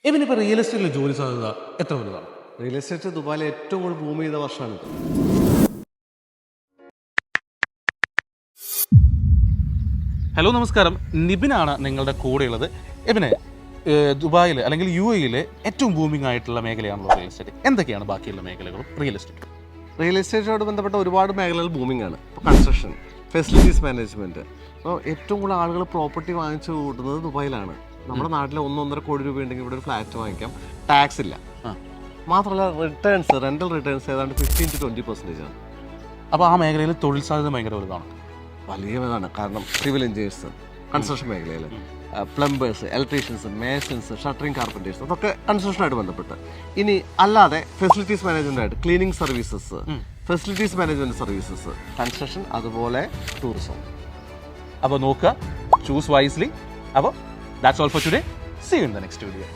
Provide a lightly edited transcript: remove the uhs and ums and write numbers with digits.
ഇവനിപ്പോൾ real എസ്റ്റേറ്റിലെ ജോലി സാധ്യത എത്ര വലുതാണ്? റിയൽ എസ്റ്റേറ്റ് ദുബായിലെ ഏറ്റവും കൂടുതൽ ബൂം ചെയ്ത വർഷമാണിത്. ഹലോ നമസ്കാരം, നിബിനാണ് നിങ്ങളുടെ കൂടെയുള്ളത്. ഇവന് ദുബായിൽ അല്ലെങ്കിൽ UAE ഏറ്റവും ബൂമിംഗ് ആയിട്ടുള്ള മേഖലയാണല്ലോ റിയൽ എസ്റ്റേറ്റ്. എന്തൊക്കെയാണ് ബാക്കിയുള്ള മേഖലകളും റിയൽ എസ്റ്റേറ്റ്? റിയൽ എസ്റ്റേറ്റോട് ബന്ധപ്പെട്ട ഒരുപാട് മേഖലകൾ ബൂമിംഗ് ആണ്. ഇപ്പോൾ കൺസ്ട്രക്ഷൻ, ഫെസിലിറ്റീസ് മാനേജ്മെൻറ്റ്. അപ്പോൾ ഏറ്റവും കൂടുതൽ ആളുകൾ പ്രോപ്പർട്ടി വാങ്ങിച്ചു കൂട്ടുന്നത് ദുബായിലാണ്. നമ്മുടെ നാട്ടിൽ 1-1.5 കോടി രൂപ ഉണ്ടെങ്കിൽ ഇവിടെ ഒരു ഫ്ലാറ്റ് വാങ്ങിക്കാം, ടാക്സ് ഇല്ല. മാത്രമല്ല റിട്ടേൺസ്, റെൻ്റൽ റിട്ടേൺസ് ഏതാണ്ട് 15-20% ആണ്. അപ്പോൾ ആ മേഖലയിൽ തൊഴിൽ സാധ്യത ഭയങ്കര വലുതാണ്, വലിയതാണ്. കാരണം സിവിൽ എഞ്ചിനീയേഴ്സ്, കൺസ്ട്രക്ഷൻ മേഖലയിൽ plumbers, electricians, masons, shuttering carpenters, അതൊക്കെ കൺസ്ട്രക്ഷനായിട്ട് ബന്ധപ്പെട്ട്. ഇനി അല്ലാതെ ഫെസിലിറ്റീസ് മാനേജ്മെൻ്റ് ആയിട്ട് cleaning services, facilities management services, construction, അതുപോലെ ടൂറിസം. അപ്പോൾ നോക്കുക, ചൂസ് വൈസ്ലി. അപ്പോൾ that's all for today. See you in the next video.